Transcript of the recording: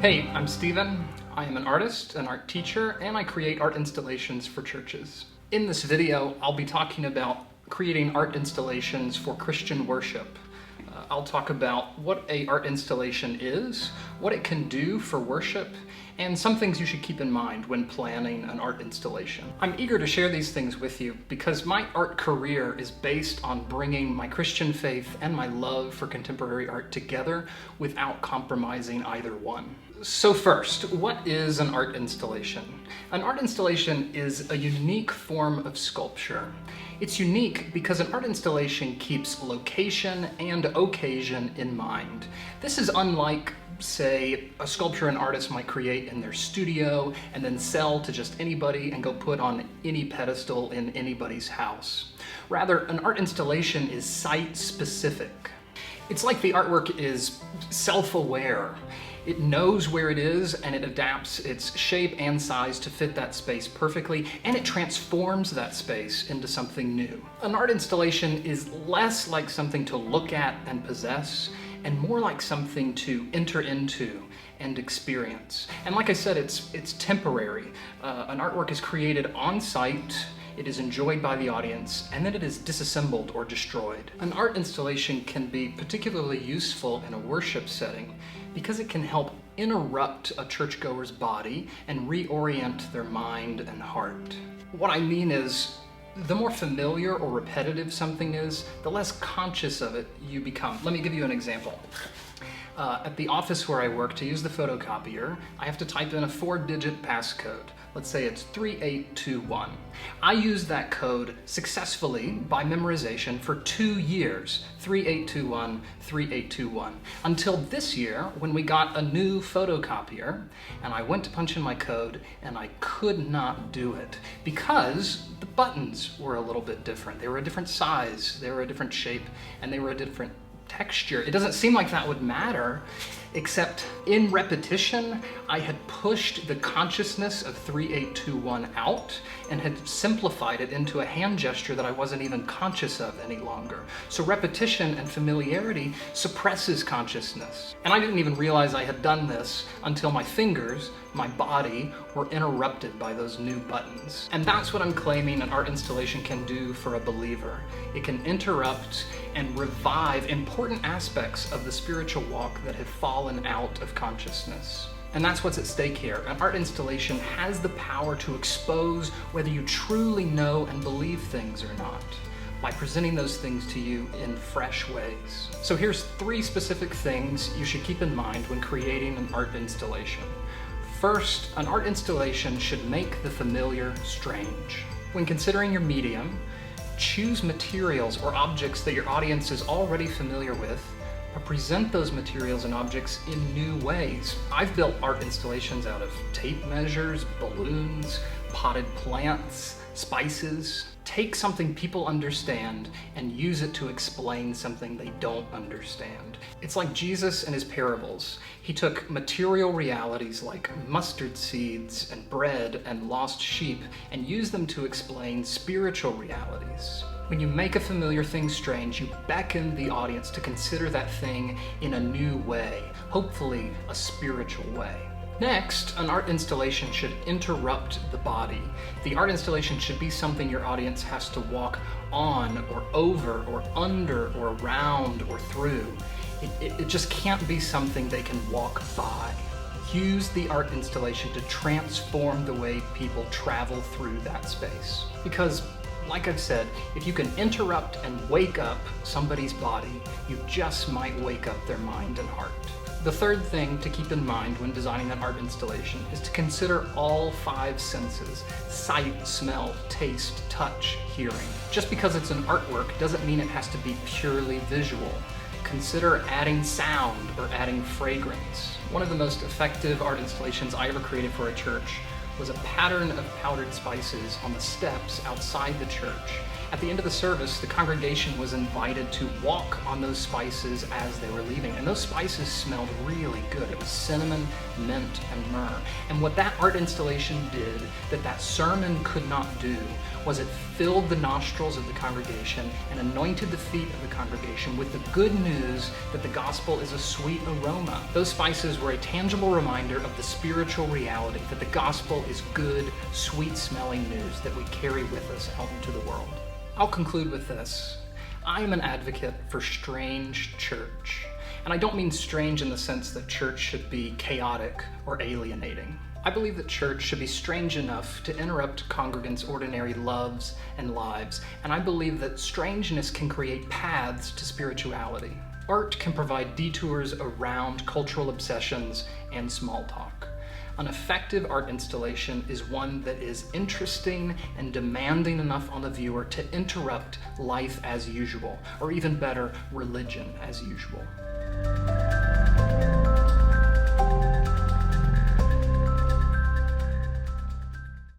Hey, I'm Steven. I am an artist, an art teacher, and I create art installations for churches. In this video, I'll be talking about creating art installations for Christian worship. I'll talk about what an art installation is, what it can do for worship, and some things you should keep in mind when planning an art installation. I'm eager to share these things with you because my art career is based on bringing my Christian faith and my love for contemporary art together without compromising either one. So first, what is an art installation? An art installation is a unique form of sculpture. It's unique because an art installation keeps location and occasion in mind. This is unlike, say, a sculpture an artist might create in their studio and then sell to just anybody and go put on any pedestal in anybody's house. Rather, an art installation is site-specific. It's like the artwork is self-aware. It knows where it is and it adapts its shape and size to fit that space perfectly, and it transforms that space into something new. An art installation is less like something to look at and possess, and more like something to enter into and experience. And like I said, it's temporary. An artwork is created on site, it is enjoyed by the audience, and then it is disassembled or destroyed. An art installation can be particularly useful in a worship setting because it can help interrupt a churchgoer's body and reorient their mind and heart. What I mean is, the more familiar or repetitive something is, the less conscious of it you become. Let me give you an example. At the office where I work, to use the photocopier, I have to type in a 4-digit passcode. Let's say it's 3821. I used that code successfully by memorization for 2 years, 3821, 3821, until this year when we got a new photocopier and I went to punch in my code and I could not do it because the buttons were a little bit different. They were a different size, they were a different shape, and they were a different texture. It doesn't seem like that would matter, except in repetition, I had pushed the consciousness of 3821 out and had simplified it into a hand gesture that I wasn't even conscious of any longer. So repetition and familiarity suppresses consciousness. And I didn't even realize I had done this until my fingers, my body, were interrupted by those new buttons. And that's what I'm claiming an art installation can do for a believer. It can interrupt and revive important aspects of the spiritual walk that have fallen out of consciousness. And that's what's at stake here. An art installation has the power to expose whether you truly know and believe things or not, by presenting those things to you in fresh ways. So here's 3 specific things you should keep in mind when creating an art installation. First, an art installation should make the familiar strange. When considering your medium, choose materials or objects that your audience is already familiar with, but present those materials and objects in new ways. I've built art installations out of tape measures, balloons, potted plants, spices. Take something people understand and use it to explain something they don't understand. It's like Jesus and his parables. He took material realities like mustard seeds and bread and lost sheep and used them to explain spiritual realities. When you make a familiar thing strange, you beckon the audience to consider that thing in a new way, hopefully a spiritual way. Next, an art installation should interrupt the body. The art installation should be something your audience has to walk on or over or under or around or through. It just can't be something they can walk by. Use the art installation to transform the way people travel through that space. Because, like I've said, if you can interrupt and wake up somebody's body, you just might wake up their mind and heart. The third thing to keep in mind when designing an art installation is to consider all 5 senses: sight, smell, taste, touch, hearing. Just because it's an artwork doesn't mean it has to be purely visual. Consider adding sound or adding fragrance. One of the most effective art installations I ever created for a church was a pattern of powdered spices on the steps outside the church. At the end of the service, the congregation was invited to walk on those spices as they were leaving, and those spices smelled really good. It was cinnamon, mint, and myrrh. And what that art installation did that sermon could not do was it filled the nostrils of the congregation and anointed the feet of the congregation with the good news that the gospel is a sweet aroma. Those spices were a tangible reminder of the spiritual reality that the gospel is good, sweet-smelling news that we carry with us out into the world. I'll conclude with this. I am an advocate for strange church. And I don't mean strange in the sense that church should be chaotic or alienating. I believe that church should be strange enough to interrupt congregants' ordinary loves and lives, and I believe that strangeness can create paths to spirituality. Art can provide detours around cultural obsessions and small talk. An effective art installation is one that is interesting and demanding enough on the viewer to interrupt life as usual, or even better, religion as usual.